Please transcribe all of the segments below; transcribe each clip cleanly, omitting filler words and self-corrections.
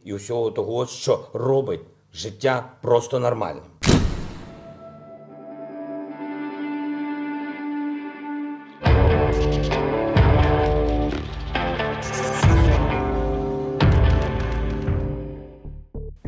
і усього того, що робить життя просто нормальним.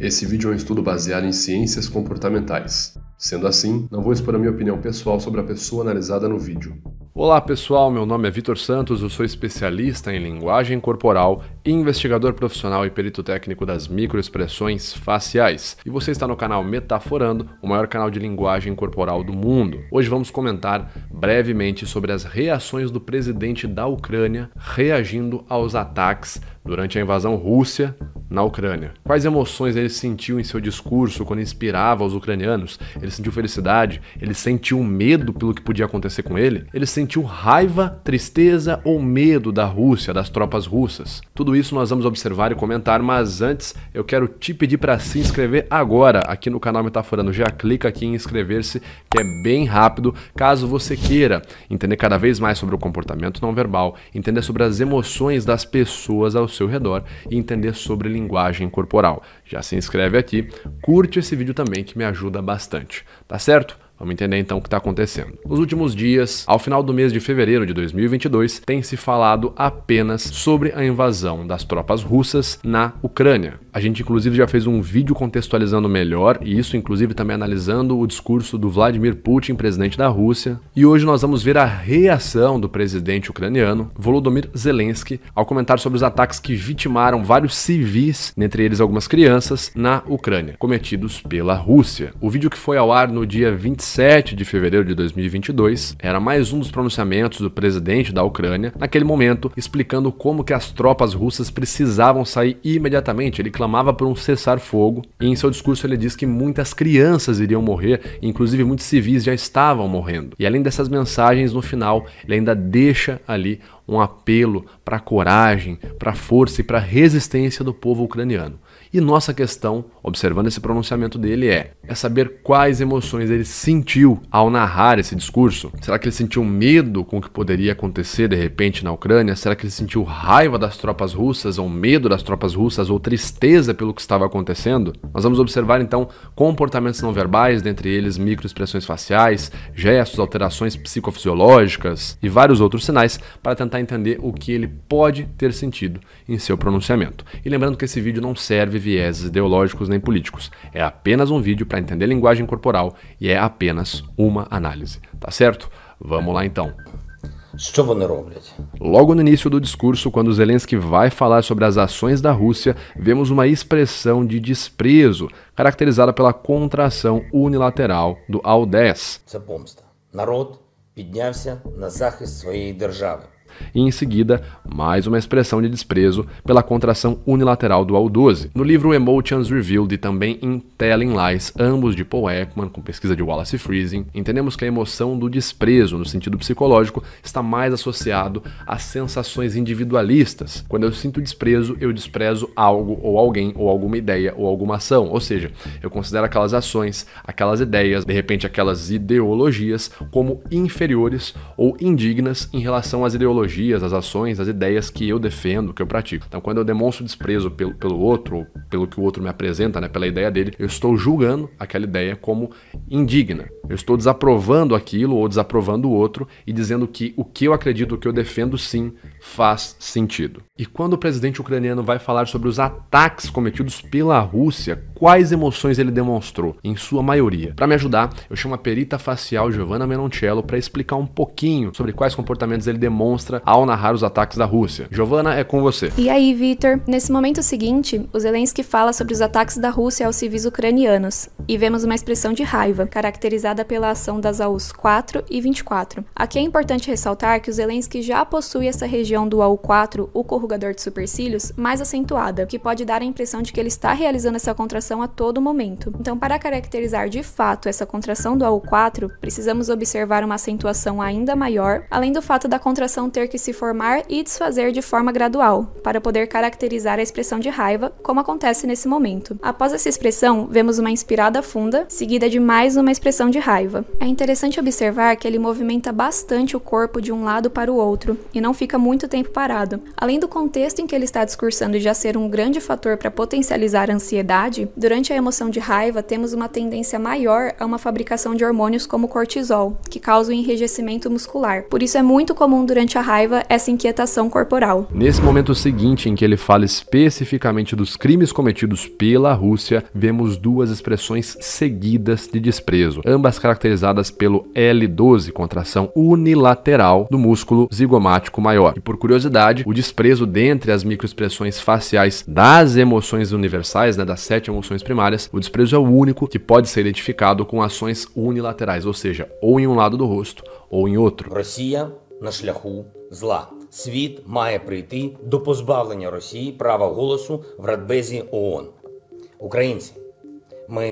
Esse vídeo é um estudo baseado em ciências comportamentais. Sendo assim, não vou expor a minha opinião pessoal sobre a pessoa analisada no vídeo. Olá pessoal, meu nome é Vitor Santos, eu sou especialista em linguagem corporal, investigador profissional e perito técnico das microexpressões faciais. E você está no canal Metaforando, o maior canal de linguagem corporal do mundo. Hoje vamos comentar brevemente sobre as reações do presidente da Ucrânia reagindo aos ataques durante a invasão russa na Ucrânia. Quais emoções ele sentiu em seu discurso quando inspirava os ucranianos? Ele sentiu felicidade? Ele sentiu medo pelo que podia acontecer com ele? Ele sentiu raiva, tristeza ou medo da Rússia, das tropas russas? Tudo isso nós vamos observar e comentar, mas antes eu quero te pedir para se inscrever agora aqui no canal Metaforando. Já clica aqui em inscrever-se, que é bem rápido, caso você queira entender cada vez mais sobre o comportamento não verbal, entender sobre as emoções das pessoas ao seu redor e entender sobre linguagem corporal. Já se inscreve aqui, curte esse vídeo também que me ajuda bastante, tá certo? Vamos entender então o que está acontecendo. Nos últimos dias, ao final do mês de fevereiro de 2022, tem se falado apenas sobre a invasão das tropas russas na Ucrânia. A gente inclusive já fez um vídeo contextualizando melhor, e isso inclusive também analisando o discurso do Vladimir Putin, presidente da Rússia. E hoje nós vamos ver a reação do presidente ucraniano, Volodymyr Zelensky, ao comentar sobre os ataques que vitimaram vários civis, entre eles algumas crianças, na Ucrânia, cometidos pela Rússia. O vídeo que foi ao ar no dia 27 de fevereiro de 2022, era mais um dos pronunciamentos do presidente da Ucrânia, naquele momento, explicando como que as tropas russas precisavam sair imediatamente. Ele clamava por um cessar-fogo e em seu discurso ele diz que muitas crianças iriam morrer, inclusive muitos civis já estavam morrendo. E além dessas mensagens, no final, ele ainda deixa ali um apelo para a coragem, para a força e para a resistência do povo ucraniano. E nossa questão, observando esse pronunciamento dele, é saber quais emoções ele sentiu ao narrar esse discurso. Será que ele sentiu medo com o que poderia acontecer de repente na Ucrânia? Será que ele sentiu raiva das tropas russas, ou medo das tropas russas, ou tristeza pelo que estava acontecendo? Nós vamos observar então comportamentos não verbais, dentre eles microexpressões faciais, gestos, alterações psicofisiológicas e vários outros sinais para tentar entender o que ele pode ter sentido em seu pronunciamento. E lembrando que esse vídeo não serve vieses ideológicos nem políticos. É apenas um vídeo para entender linguagem corporal e é apenas uma análise. Tá certo? Vamos lá então. Що вони роблять? Logo no início do discurso, quando Zelensky vai falar sobre as ações da Rússia, vemos uma expressão de desprezo, caracterizada pela contração unilateral do AU-10. Це помста. Народ піднявся на захист своєї держави. E em seguida, mais uma expressão de desprezo pela contração unilateral do AU-12. No livro Emotions Revealed e também em Telling Lies, ambos de Paul Ekman, com pesquisa de Wallace Friesen, entendemos que a emoção do desprezo, no sentido psicológico, está mais associado às sensações individualistas. Quando eu sinto desprezo, eu desprezo algo ou alguém, ou alguma ideia, ou alguma ação. Ou seja, eu considero aquelas ações, aquelas ideias, de repente aquelas ideologias, como inferiores ou indignas em relação às ideologias, as ações, as ideias que eu defendo, que eu pratico. Então, quando eu demonstro desprezo pelo outro, ou pelo que o outro me apresenta, né, pela ideia dele, eu estou julgando aquela ideia como indigna. Eu estou desaprovando aquilo ou desaprovando o outro e dizendo que o que eu acredito, o que eu defendo, sim, faz sentido. E quando o presidente ucraniano vai falar sobre os ataques cometidos pela Rússia, quais emoções ele demonstrou, em sua maioria? Para me ajudar, eu chamo a perita facial Giovanna Menoncello para explicar um pouquinho sobre quais comportamentos ele demonstra ao narrar os ataques da Rússia. Giovanna, é com você. E aí, Vitor? Nesse momento seguinte, o Zelensky fala sobre os ataques da Rússia aos civis ucranianos, e vemos uma expressão de raiva, caracterizada pela ação das AUs 4 e 24. Aqui é importante ressaltar que o Zelensky já possui essa região do AU4, o corrugador de supercílios, mais acentuada, que pode dar a impressão de que ele está realizando essa contração contração a todo momento. Então, para caracterizar de fato essa contração do AU4, precisamos observar uma acentuação ainda maior, além do fato da contração ter que se formar e desfazer de forma gradual, para poder caracterizar a expressão de raiva, como acontece nesse momento. Após essa expressão, vemos uma inspirada funda, seguida de mais uma expressão de raiva. É interessante observar que ele movimenta bastante o corpo de um lado para o outro, e não fica muito tempo parado. Além do contexto em que ele está discursando já ser um grande fator para potencializar a ansiedade, durante a emoção de raiva temos uma tendência maior a uma fabricação de hormônios como o cortisol, que causa o enrijecimento muscular. Por isso é muito comum durante a raiva essa inquietação corporal. Nesse momento seguinte em que ele fala especificamente dos crimes cometidos pela Rússia, vemos duas expressões seguidas de desprezo, ambas caracterizadas pelo L12, contração unilateral do músculo zigomático maior. E por curiosidade, o desprezo dentre as microexpressões faciais das emoções universais, das 7 emoções primárias, o desprezo é o único que pode ser identificado com ações unilaterais, ou seja, ou em um lado do rosto ou em outro. Росія на шляху зла. Світ має прийти до позбавлення Росії права голосу в Радбезі ООН. Українці,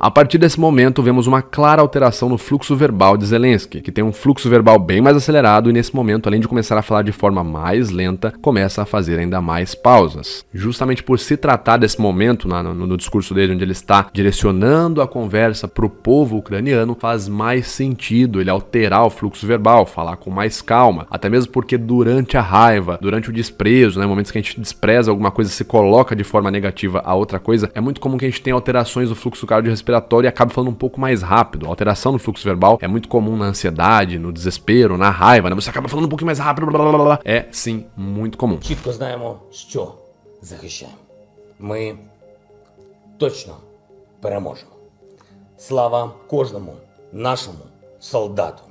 A partir desse momento, vemos uma clara alteração no fluxo verbal de Zelensky, que tem um fluxo verbal bem mais acelerado e nesse momento, além de começar a falar de forma mais lenta, começa a fazer ainda mais pausas. Justamente por se tratar desse momento no discurso dele, onde ele está direcionando a conversa para o povo ucraniano, faz mais sentido ele alterar o fluxo verbal, falar com mais calma, até mesmo porque durante a raiva, durante o desprezo, momentos que a gente despreza alguma coisa, se coloca de forma negativa a outra coisa, é muito comum que a gente tenha alterações do fluxo cardiorrespiratório e acabe falando um pouco mais rápido. A alteração no fluxo verbal é muito comum na ansiedade, no desespero, na raiva, Você acaba falando um pouquinho mais rápido, blá, blá, blá, blá. É, sim, muito comum. чітко знаємо, що захищаємо. Ми точно переможемо. Слава кожному нашому солдату.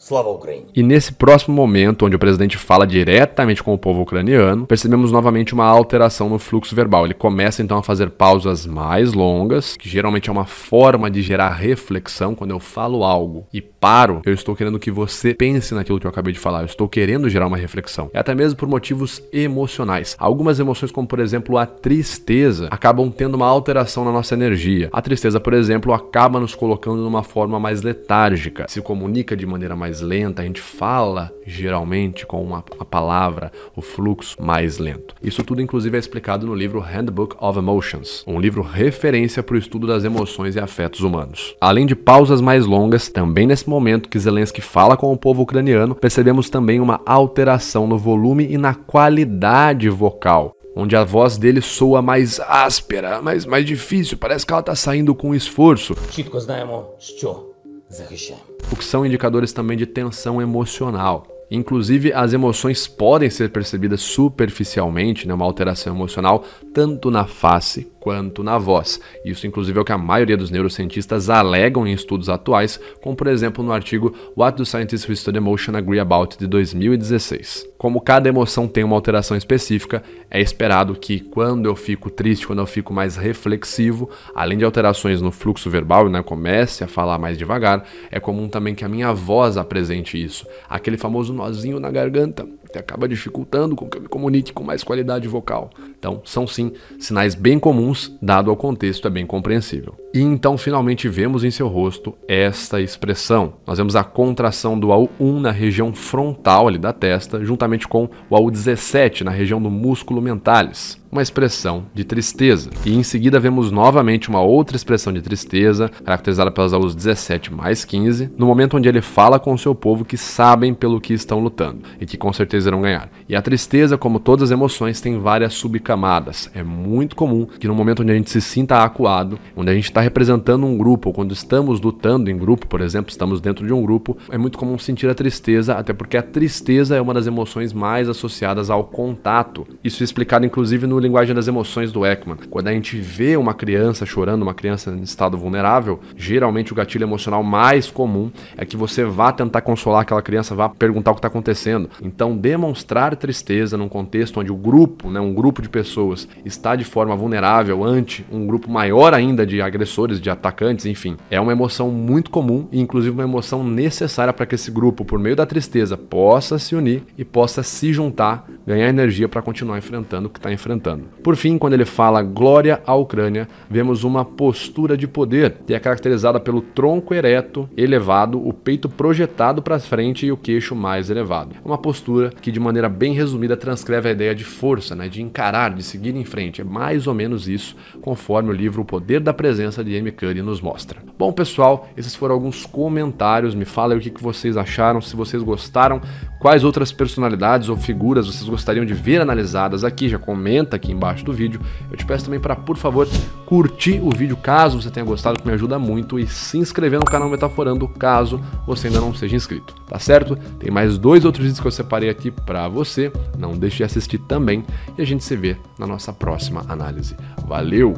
Slava Ucrânia. E nesse próximo momento, onde o presidente fala diretamente com o povo ucraniano, percebemos novamente uma alteração no fluxo verbal. Ele começa então a fazer pausas mais longas, que geralmente é uma forma de gerar reflexão. Quando eu falo algo e paro, eu estou querendo que você pense naquilo que eu acabei de falar. Eu estou querendo gerar uma reflexão. E até mesmo por motivos emocionais. Algumas emoções, como por exemplo a tristeza, acabam tendo uma alteração na nossa energia. A tristeza, por exemplo, acaba nos colocando numa forma mais letárgica. Se comunica de maneira mais lenta, a gente fala geralmente com a palavra, o fluxo mais lento. Isso tudo inclusive é explicado no livro Handbook of Emotions, um livro referência para o estudo das emoções e afetos humanos. Além de pausas mais longas, também nesse momento que Zelensky fala com o povo ucraniano, percebemos também uma alteração no volume e na qualidade vocal, onde a voz dele soa mais áspera, mais difícil, parece que ela está saindo com esforço. Чітко знаємо, що захищаємо. O que são indicadores também de tensão emocional. Inclusive, as emoções podem ser percebidas superficialmente, uma alteração emocional, tanto na face quanto na voz. Isso, inclusive, é o que a maioria dos neurocientistas alegam em estudos atuais, como, por exemplo, no artigo What do Scientists Who Study Emotion Agree About, de 2016. Como cada emoção tem uma alteração específica, é esperado que, quando eu fico triste, quando eu fico mais reflexivo, além de alterações no fluxo verbal, comece a falar mais devagar, é comum também que a minha voz apresente isso. Aquele famoso nozinho na garganta, que acaba dificultando com que eu me comunique com mais qualidade vocal. Então, são sim sinais bem comuns, dado ao contexto, é bem compreensível. E então, finalmente, vemos em seu rosto esta expressão. Nós vemos a contração do AU1 na região frontal ali da testa, juntamente com o AU17 na região do músculo mentalis. Uma expressão de tristeza. E em seguida vemos novamente uma outra expressão de tristeza, caracterizada pelas AUs 17 mais 15, no momento onde ele fala com o seu povo que sabem pelo que estão lutando e que com certeza irão ganhar. E a tristeza, como todas as emoções, tem várias subcamadas. É muito comum que no momento onde a gente se sinta acuado, onde a gente está representando um grupo, ou quando estamos lutando em grupo, por exemplo, estamos dentro de um grupo, é muito comum sentir a tristeza, até porque a tristeza é uma das emoções mais associadas ao contato. Isso é explicado inclusive no Linguagem das Emoções do Ekman. Quando a gente vê uma criança chorando, uma criança em estado vulnerável, geralmente o gatilho emocional mais comum é que você vá tentar consolar aquela criança, vá perguntar o que está acontecendo. Então, demonstrar tristeza num contexto onde o grupo, um grupo de pessoas está de forma vulnerável ante um grupo maior ainda de agressores defensores, de atacantes, enfim. É uma emoção muito comum e inclusive uma emoção necessária para que esse grupo, por meio da tristeza, possa se unir e possa se juntar, ganhar energia para continuar enfrentando o que está enfrentando. Por fim, quando ele fala glória à Ucrânia, vemos uma postura de poder que é caracterizada pelo tronco ereto, elevado, o peito projetado para frente e o queixo mais elevado. É uma postura que, de maneira bem resumida, transcreve a ideia de força, né, de encarar, de seguir em frente. É mais ou menos isso, conforme o livro O Poder da Presença de Amy Cuddy nos mostra. Bom, pessoal, esses foram alguns comentários. Me falem o que vocês acharam, se vocês gostaram, quais outras personalidades ou figuras vocês gostariam de ver analisadas aqui. Já comenta aqui embaixo do vídeo. Eu te peço também para, por favor, curtir o vídeo caso você tenha gostado, que me ajuda muito, e se inscrever no canal Metaforando caso você ainda não seja inscrito, tá certo? Tem mais 2 outros vídeos que eu separei aqui para você, não deixe de assistir também, e a gente se vê na nossa próxima análise. Valeu!